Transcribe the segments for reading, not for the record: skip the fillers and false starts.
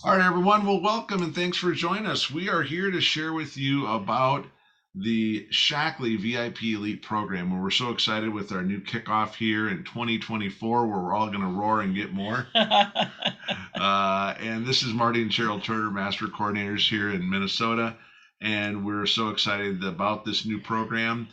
All right, everyone. Well, welcome and thanks for joining us. We are here to share with you about the Shackley VIP Elite program, where we're so excited with our new kickoff here in 2024, where we're all going to roar and get more. And this is Marty and Cheryl Turner, Master Coordinators here in Minnesota. And we're so excited about this new program.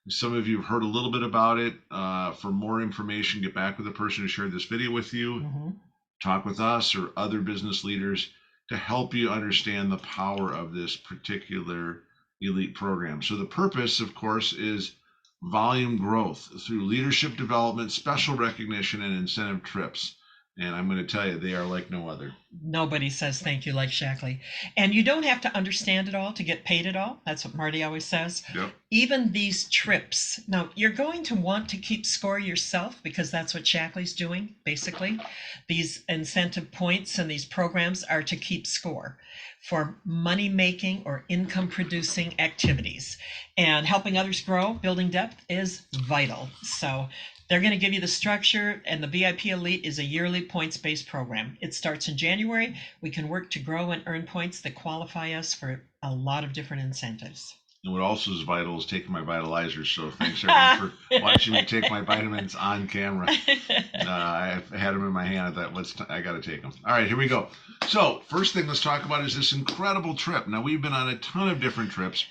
Some of you have heard a little bit about it. For more information, get back with the person who shared this video with you. Talk with us or other business leaders to help you understand the power of this particular elite program. So the purpose, of course, is volume growth through leadership development, special recognition, and incentive trips. And I'm going to tell you, they are like no other. Nobody says thank you like Shackley. And you don't have to understand it all to get paid it all. That's what Marty always says. Yep. Even these trips. Now, you're going to want to keep score yourself because that's what Shackley's doing, basically. These incentive points and these programs are to keep score for money-making or income-producing activities. And helping others grow, building depth is vital. So they're going to give you the structure, and the VIP Elite is a yearly points-based program. It starts in January. We can work to grow and earn points that qualify us for a lot of different incentives. And what also is vital is taking my vitalizers. So thanks everyone for watching me take my vitamins on camera. I had them in my hand. I thought, I got to take them. All right, here we go. So first thing let's talk about is this incredible trip. Now, we've been on a ton of different trips,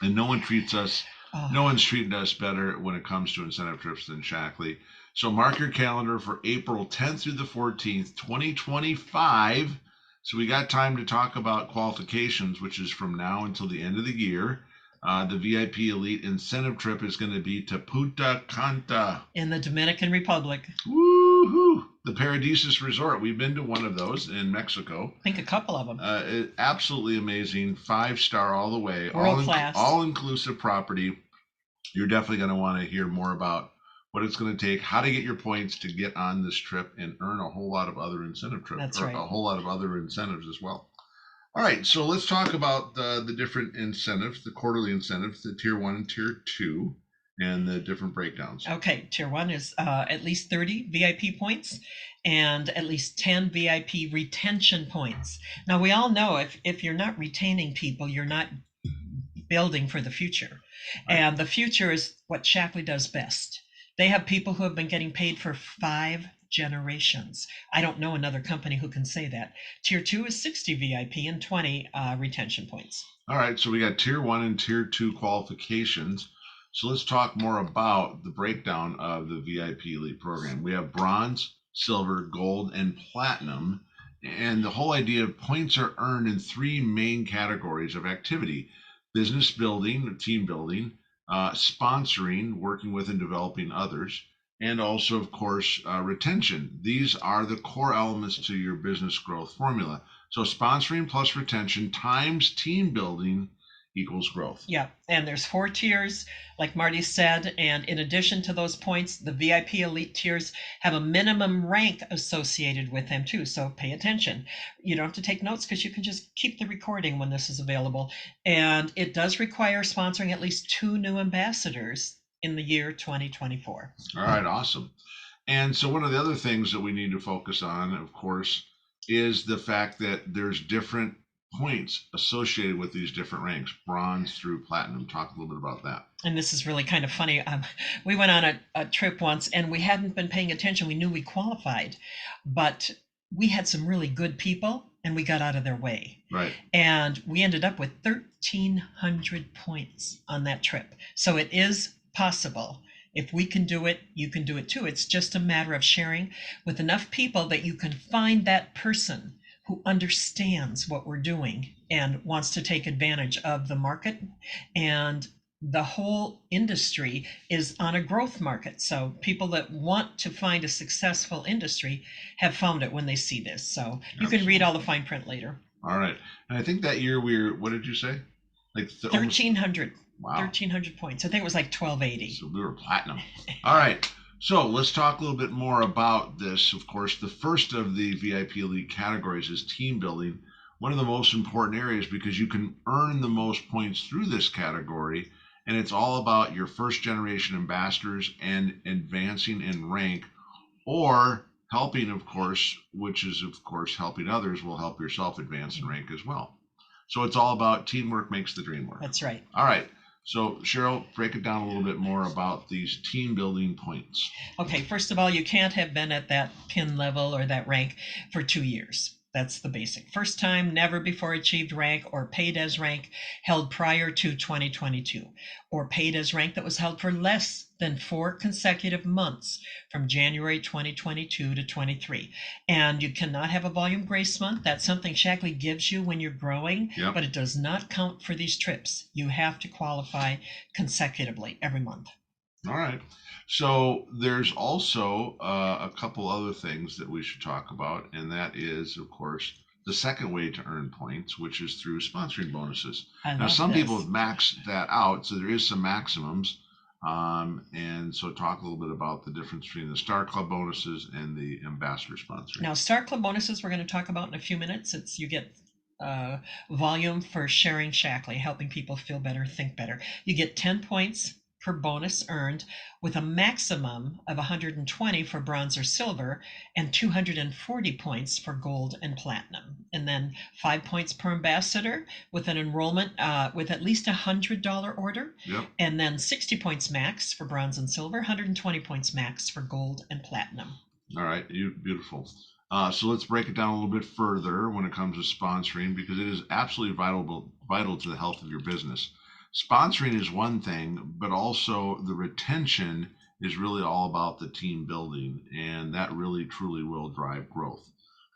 and no one's treated us better when it comes to incentive trips than Shackley. So mark your calendar for April 10th through the 14th, 2025. So we got time to talk about qualifications, which is from now until the end of the year. The VIP Elite incentive trip is going to be to Punta Cana in the Dominican Republic. Woohoo! The Paradisus Resort. We've been to one of those in Mexico. I think a couple of them. Absolutely amazing. 5-star all the way. World class. All-inclusive property. You're definitely going to want to hear more about what it's going to take, how to get your points to get on this trip and earn a whole lot of other incentive trips. That's right. A whole lot of other incentives as well. All right, so let's talk about the different incentives, the quarterly incentives, the tier 1 and tier 2, and the different breakdowns. Okay, tier 1 is at least 30 VIP points and at least 10 VIP retention points. Now, we all know if you're not retaining people, you're not building for the future. Right. And the future is what Shackley does best. They have people who have been getting paid for 5 generations. I don't know another company who can say that. Tier 2 is 60 VIP and 20 retention points. All right, so we got tier 1 and tier 2 qualifications. So let's talk more about the breakdown of the VIP Elite program. We have bronze, silver, gold, and platinum. And the whole idea of points are earned in 3 main categories of activity: business building, team building, sponsoring, working with and developing others, and also, of course, retention. These are the core elements to your business growth formula. So sponsoring plus retention times team building equals growth. Yeah, and there's 4 tiers, like Marty said, and in addition to those points, the VIP Elite tiers have a minimum rank associated with them too, so pay attention. You don't have to take notes because you can just keep the recording when this is available. And it does require sponsoring at least 2 new ambassadors in the year 2024. All right, awesome. And so one of the other things that we need to focus on, of course, is the fact that there's different points associated with these different ranks, bronze through platinum. Talk a little bit about that. And this is really kind of funny. We went on a trip once and we hadn't been paying attention. We knew we qualified, but we had some really good people and we got out of their way. Right. And we ended up with 1,300 points on that trip. So it is possible. If we can do it, you can do it too. It's just a matter of sharing with enough people that you can find that person who understands what we're doing and wants to take advantage of the market. And the whole industry is on a growth market. So people that want to find a successful industry have found it when they see this. So you can read all the fine print later. All right. And I think that year what did you say? Like 1,300. Wow. 1,300 points. I think it was like 1,280. So we were platinum. All right. So let's talk a little bit more about this. Of course, the first of the VIP Elite categories is team building. One of the most important areas because you can earn the most points through this category. And it's all about your first generation ambassadors and advancing in rank or helping, of course, which is, of course, helping others will help yourself advance in rank as well. So it's all about teamwork makes the dream work. That's right. All right. So Cheryl, break it down a little bit more about these team building points. Okay, first of all, you can't have been at that pin level or that rank for 2 years. That's the basic. First time, never before achieved rank or paid as rank held prior to 2022, or paid as rank that was held for less than 4 consecutive months from January 2022 to 23. And you cannot have a volume grace month. That's something Shackley gives you when you're growing, Yep. but it does not count for these trips. You have to qualify consecutively every month. All right. So there's also a couple other things that we should talk about, and that is, of course, the second way to earn points, which is through sponsoring bonuses. Now, some people have maxed that out, so there is some maximums. And so talk a little bit about the difference between the Star Club bonuses and the ambassador sponsoring. Now, Star Club bonuses we're going to talk about in a few minutes. You get volume for sharing Shackley, helping people feel better, think better. You get 10 points per bonus earned, with a maximum of 120 for bronze or silver and 240 points for gold and platinum. And then 5 points per ambassador with an enrollment with at least $100 order. Yep. And then 60 points max for bronze and silver, 120 points max for gold and platinum. All right, beautiful. So let's break it down a little bit further when it comes to sponsoring, because it is absolutely vital to the health of your business. Sponsoring is one thing, but also the retention is really all about the team building, and that really truly will drive growth.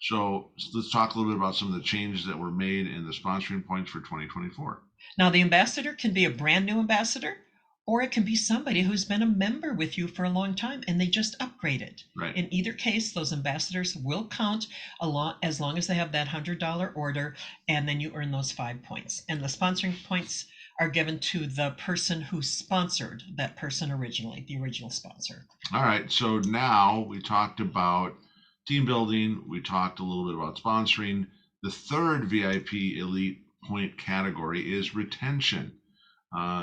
So let's talk a little bit about some of the changes that were made in the sponsoring points for 2024. Now, the ambassador can be a brand new ambassador, or it can be somebody who's been a member with you for a long time and they just upgraded. Right. In either case, those ambassadors will count as long as they have that $100 order, and then you earn those 5 points. And the sponsoring points are given to the person who sponsored that person originally, the original sponsor. All right. So now we talked about team building. We talked a little bit about sponsoring. The third VIP elite point category is retention.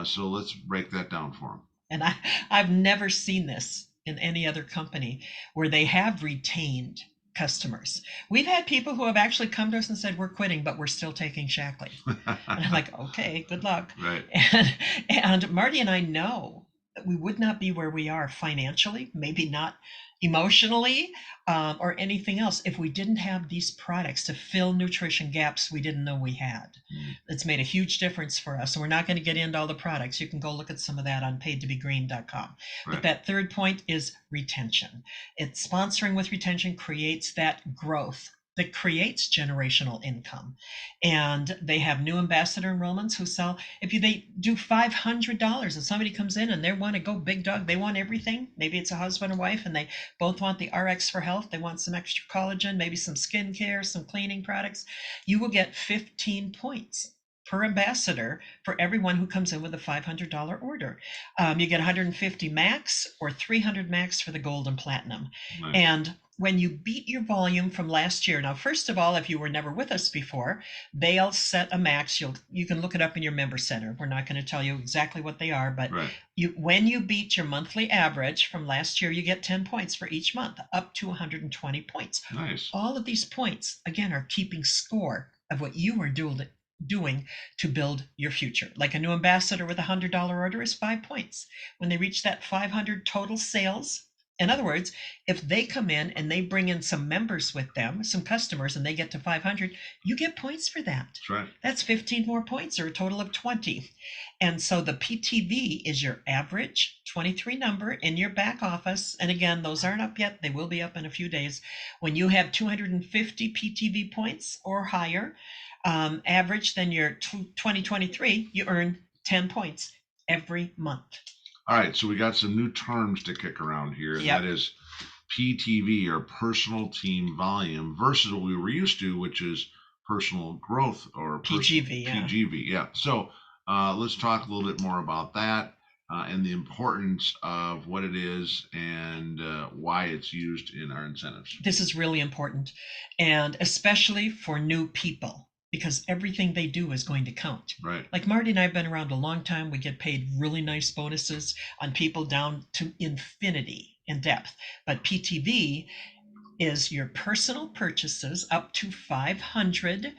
So let's break that down for them. And I've never seen this in any other company where they have retained customers. We've had people who have actually come to us and said, we're quitting, but we're still taking Shackley. And I'm like, okay, good luck. Right. And Marty and I know that we would not be where we are financially, maybe not emotionally, or anything else, if we didn't have these products to fill nutrition gaps we didn't know we had. It's made a huge difference for us. So we're not going to get into all the products. You can go look at some of that on paidtobegreen.com. Right. But that third point is retention. It's sponsoring with retention creates that growth that creates generational income. And they have new ambassador enrollments who sell, they do $500 and somebody comes in and they want to go big dog, they want everything. Maybe it's a husband and wife and they both want the RX for health. They want some extra collagen, maybe some skincare, some cleaning products. You will get 15 points per ambassador for everyone who comes in with a $500 order. You get 150 max or 300 max for the gold and platinum. Nice. And when you beat your volume from last year, now, first of all, if you were never with us before, they'll set a max. You can look it up in your member center. We're not going to tell you exactly what they are, but right. When you beat your monthly average from last year, you get 10 points for each month, up to 120 points. Nice. All of these points, again, are keeping score of what you are doing to build your future. Like a new ambassador with a $100 order is 5 points. When they reach that 500 total sales, in other words, if they come in and they bring in some members with them, some customers, and they get to 500, you get points for that. That's right. That's 15 more points, or a total of 20. And so the PTV is your average 23 number in your back office. And again, those aren't up yet. They will be up in a few days. When you have 250 PTV points or higher average than your 2023, you earn 10 points every month. All right, so we got some new terms to kick around here, and Yep. that is PTV, or personal team volume, versus what we were used to, which is personal growth, or PGV. PGV, yeah. So let's talk a little bit more about that and the importance of what it is and why it's used in our incentives. This is really important, and especially for new people, because everything they do is going to count. Right. Like Marty and I have been around a long time. We get paid really nice bonuses on people down to infinity in depth. But PTV, is your personal purchases up to 500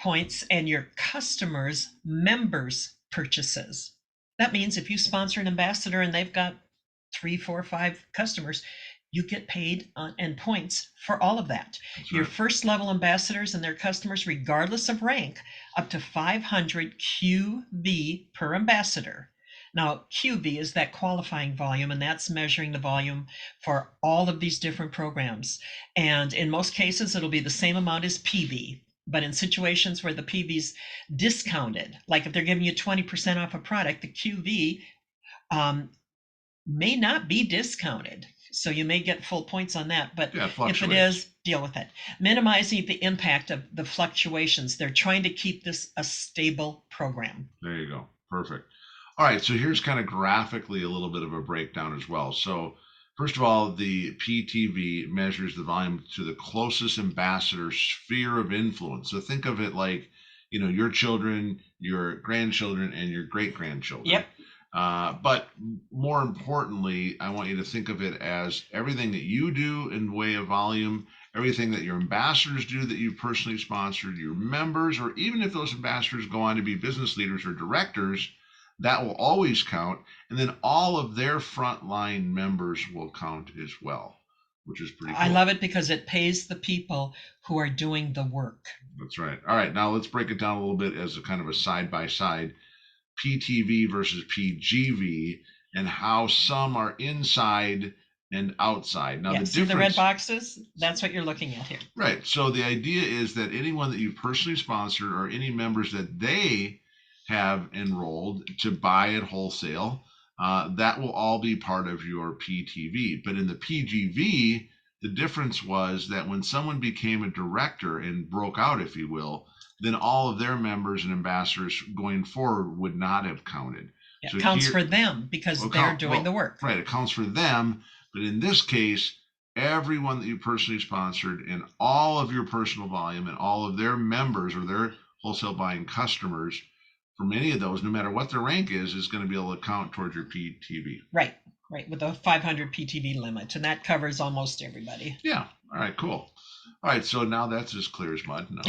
points and your customers' members' purchases. That means if you sponsor an ambassador and they've got 3, 4, 5 customers, you get paid and points for all of that. That's Your right. first level ambassadors and their customers, regardless of rank, up to 500 QV per ambassador. Now, QV is that qualifying volume, and that's measuring the volume for all of these different programs. And in most cases, it'll be the same amount as PV. But in situations where the PV's discounted, like if they're giving you 20% off a product, the QV may not be discounted. So you may get full points on that. But Yeah, it if it fluctuates. is, deal with it. Minimizing the impact of the fluctuations. They're trying to keep this a stable program. There you go. Perfect. All right, so here's kind of graphically a little bit of a breakdown as well. So first of all, the PTV measures the volume to the closest ambassador sphere of influence. So think of it like, your children, your grandchildren, and your great-grandchildren. Yep. But more importantly, I want you to think of it as everything that you do in way of volume, everything that your ambassadors do that you personally sponsored, your members, or even if those ambassadors go on to be business leaders or directors, that will always count. And then all of their frontline members will count as well, which is pretty cool. I love it because it pays the people who are doing the work. That's right. All right, now let's break it down a little bit as a kind of a side-by-side. PTV versus PGV, and how some are inside and outside. Now, see the red boxes? That's what you're looking at here. Right. So the idea is that anyone that you personally sponsored or any members that they have enrolled to buy at wholesale, that will all be part of your PTV. But in the PGV, the difference was that when someone became a director and broke out, if you will, then all of their members and ambassadors going forward would not have counted. It counts for them because they're doing the work. Right, it counts for them. But in this case, everyone that you personally sponsored and all of your personal volume and all of their members or their wholesale buying customers, for many of those, no matter what their rank is going to be able to count towards your PTV. Right, with a 500 PTV limit. And that covers almost everybody. Yeah. All right, cool. All right, so now that's as clear as mud. No.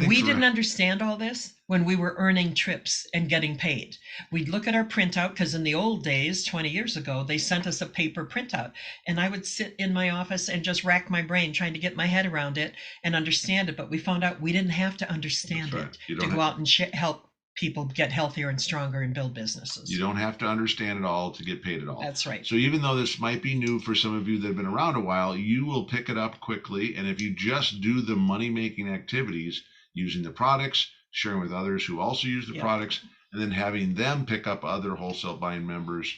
We didn't understand all this when we were earning trips and getting paid. We'd look at our printout because in the old days, 20 years ago, they sent us a paper printout. And I would sit in my office and just rack my brain trying to get my head around it and understand it. But we found out we didn't have to understand it to go out and help people get healthier and stronger and build businesses. You don't have to understand it all to get paid it all. That's right. So even though this might be new for some of you that have been around a while, you will pick it up quickly. And if you just do the money-making activities, using the products, sharing with others who also use the products, and then having them pick up other wholesale buying members,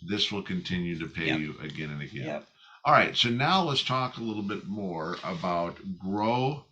this will continue to pay you again and again. Yep. All right, so now let's talk a little bit more about grow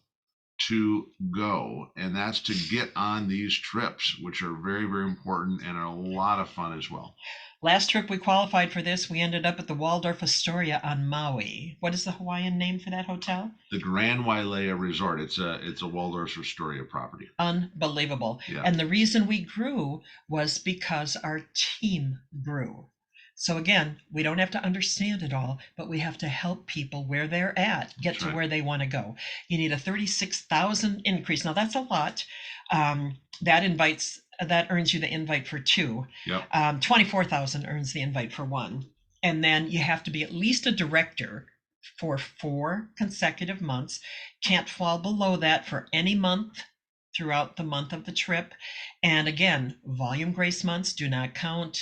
to go, and that's to get on these trips, which are very, very important and are a lot of fun as well. Last trip we qualified for this, we ended up at the Waldorf Astoria on Maui. What is the Hawaiian name for that hotel? The Grand Wailea Resort. It's a Waldorf Astoria property. Unbelievable. Yeah. And the reason we grew was because our team grew. So again, we don't have to understand it all, but we have to help people where they're at, get to where they want to go. You need a 36,000 increase. Now that's a lot. That earns you the invite for 2. Yep. 24,000 earns the invite for 1. And then you have to be at least a director for 4 consecutive months. Can't fall below that for any month throughout the month of the trip. And again, volume grace months do not count.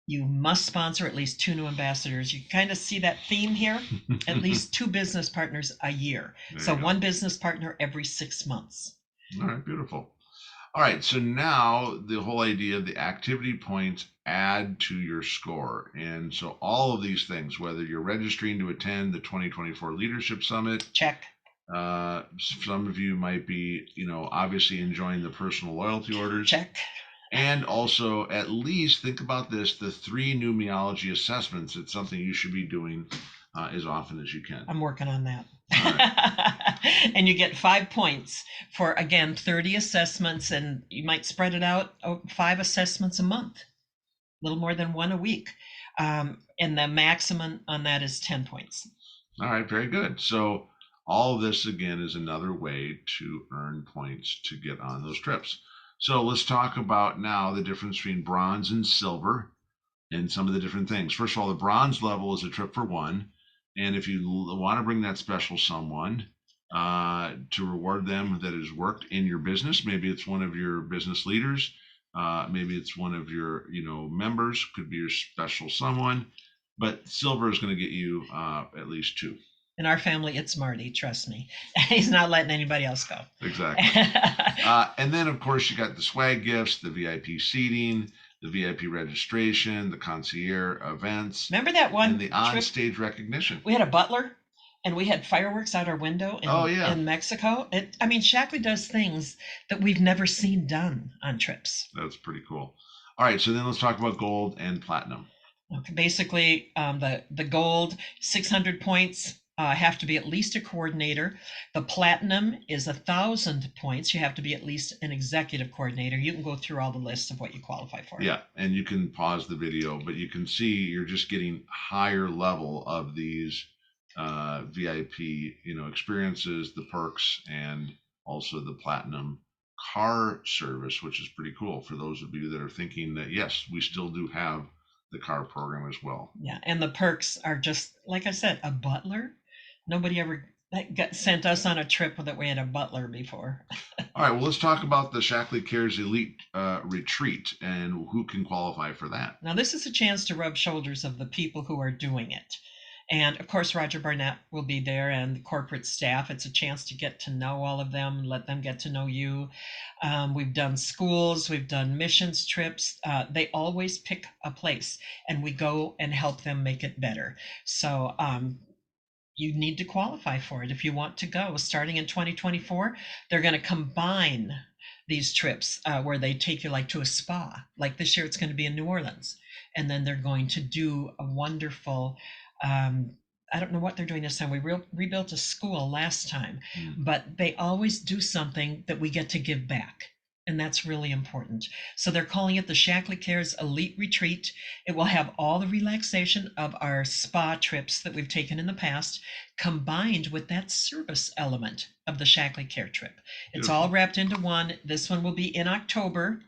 You must sponsor at least 2 new ambassadors. You kind of see that theme here, at least 2 business partners a year. So 1 business partner every 6 months. All right, beautiful. All right, so now the whole idea of the activity points add to your score. And so all of these things, whether you're registering to attend the 2024 Leadership Summit. Check. Some of you might be, obviously enjoying the personal loyalty orders. Check. And also, at least think about this, the 3 new meology assessments. It's something you should be doing as often as you can. I'm working on that. Right. And you get 5 points for, again, 30 assessments, and you might spread it out 5 assessments a month, a little more than 1 a week. And the maximum on that is 10 points. All right, very good. So all of this again is another way to earn points to get on those trips. So let's talk about now the difference between bronze and silver and some of the different things. First of all, the bronze level is a trip for one. And if you want to bring that special someone to reward them that has worked in your business, maybe it's one of your business leaders, maybe it's one of your members, could be your special someone. But silver is going to get you at least two. In our family, it's Marty. Trust me, he's not letting anybody else go. Exactly. And then, of course, you got the swag gifts, the VIP seating, the VIP registration, the concierge events. Remember that one? And the on-stage recognition. We had a butler, and we had fireworks out our window in Mexico. Shackley does things that we've never seen done on trips. That's pretty cool. All right, so then let's talk about gold and platinum. Okay, basically, the gold, 600 points. Have to be at least a coordinator. The platinum is 1,000 points. You have to be at least an executive coordinator. You can go through all the lists of what you qualify for. Yeah, and you can pause the video, but you can see you're just getting higher level of these VIP, experiences, the perks, and also the platinum car service, which is pretty cool for those of you that are thinking that yes, we still do have the car program as well. Yeah, and the perks are just like I said, a butler. Nobody ever sent us on a trip that we had a butler before. All right, well, let's talk about the Shackley Cares Elite Retreat and who can qualify for that. Now, this is a chance to rub shoulders of the people who are doing it. And of course, Roger Barnett will be there and the corporate staff. It's a chance to get to know all of them, let them get to know you. We've done schools, we've done missions trips. They always pick a place and we go and help them make it better. So you need to qualify for it if you want to go. Starting in 2024, they're going to combine these trips where they take you like to a spa. Like this year, it's going to be in New Orleans. And then they're going to do a wonderful, I don't know what they're doing this time. We rebuilt a school last time, but they always do something that we get to give back. And that's really important. So they're calling it the Shackley Cares Elite Retreat. It will have all the relaxation of our spa trips that we've taken in the past, combined with that service element of the Shackley Care trip. It's all wrapped into one. This one will be in October,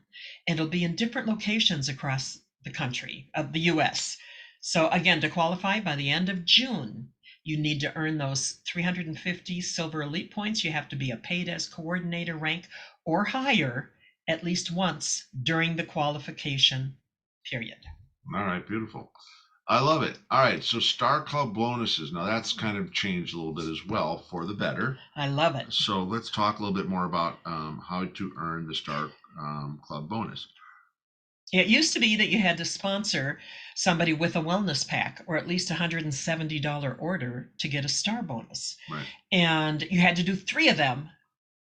and it'll be in different locations across the country, of the U.S. So again, to qualify by the end of June, you need to earn those 350 Silver Elite points. You have to be a paid as coordinator rank or higher at least once during the qualification period. All right, beautiful. I love it. All right, so Star Club bonuses. Now that's kind of changed a little bit as well for the better. I love it. So let's talk a little bit more about how to earn the Star Club bonus. It used to be that you had to sponsor somebody with a wellness pack or at least $170 order to get a star bonus. Right. And you had to do 3 of them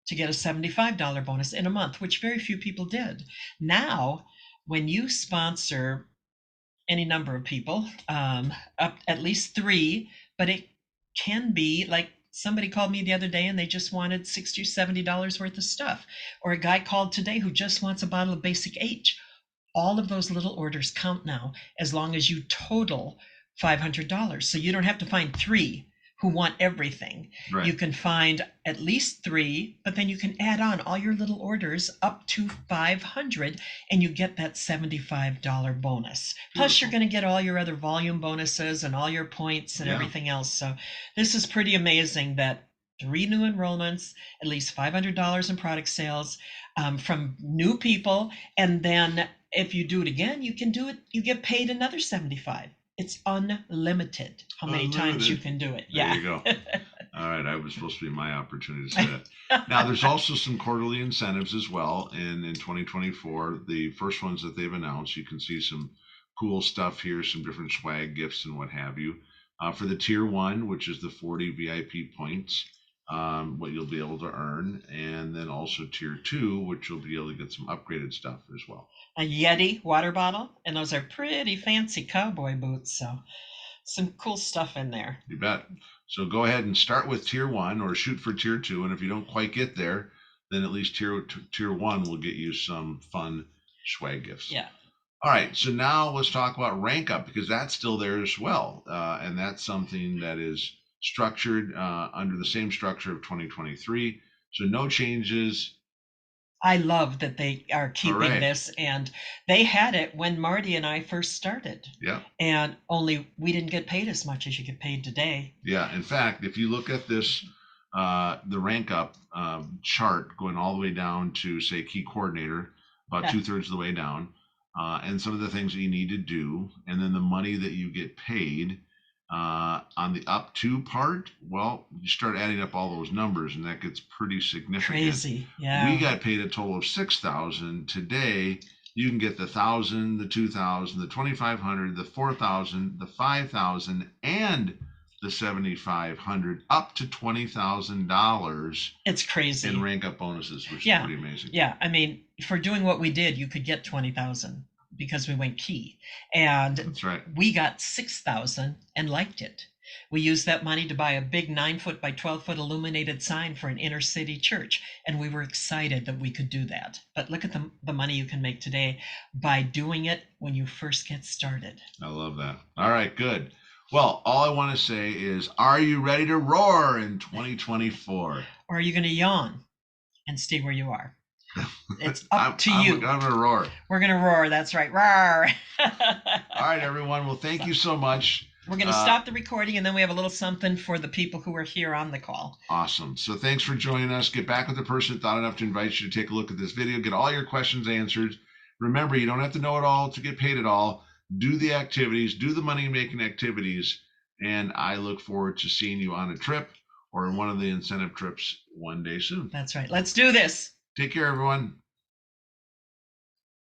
to get a $75 bonus in a month, which very few people did. Now, when you sponsor any number of people, up at least 3, but it can be like somebody called me the other day and they just wanted $60 or $70 worth of stuff. Or a guy called today who just wants a bottle of Basic H. All of those little orders count now as long as you total $500. So you don't have to find 3 who want everything. Right. You can find at least 3, but then you can add on all your little orders up to 500 and you get that $75 bonus. Beautiful. Plus you're going to get all your other volume bonuses and all your points and everything else. So this is pretty amazing that 3 new enrollments, at least $500 in product sales from new people. And then if you do it again, you can do it. You get paid another $75. It's unlimited how many times you can do it. There you go. All right, I was supposed to be my opportunity to say that. Now, there's also some quarterly incentives as well. And in 2024, the first ones that they've announced, you can see some cool stuff here, some different swag gifts and what have you. For the tier 1, which is the 40 VIP points, what you'll be able to earn, and then also tier 2, which you'll be able to get some upgraded stuff as well. A Yeti water bottle, and those are pretty fancy cowboy boots, so some cool stuff in there. You bet. So go ahead and start with tier 1 or shoot for tier 2, and if you don't quite get there, then at least tier 1 will get you some fun swag gifts. Yeah. All right, so now let's talk about rank up, because that's still there as well, and that's something that is structured under the same structure of 2023. So no changes. I love that they are keeping Hooray. this, and they had it when Marty and I first started. Yeah. And only we didn't get paid as much as you get paid today. Yeah. In fact, if you look at this, the rank up chart going all the way down to, say, key coordinator, about 2/3 of the way down, and some of the things that you need to do, and then the money that you get paid on the up to part, well, you start adding up all those numbers, and that gets pretty significant. Crazy. Yeah. We got paid a total of $6,000 today. You can get the 1,000, the 2,000, the 2,500, the 4,000, the 5,000, and the 7,500, up to $20,000. It's crazy. In rank up bonuses, which is pretty amazing. Yeah, I mean, for doing what we did, you could get 20,000 because we went key, and that's right. We got 6,000 and liked it. We used that money to buy a big 9-foot by 12-foot illuminated sign for an inner city church, and we were excited that we could do that. But look at the money you can make today by doing it when you first get started. I love that. All right, good. Well, all I want to say is, are you ready to roar in 2024? Or are you going to yawn and stay where you are? It's up to you. I'm going to roar. We're going to roar. That's right. Roar. All right, everyone. Well, thank you so much. We're going to stop the recording, and then we have a little something for the people who are here on the call. Awesome. So thanks for joining us. Get back with the person that thought enough to invite you to take a look at this video. Get all your questions answered. Remember, you don't have to know it all to get paid it all. Do the activities. Do the money-making activities. And I look forward to seeing you on a trip or in one of the incentive trips one day soon. That's right. Let's do this. Take care, everyone.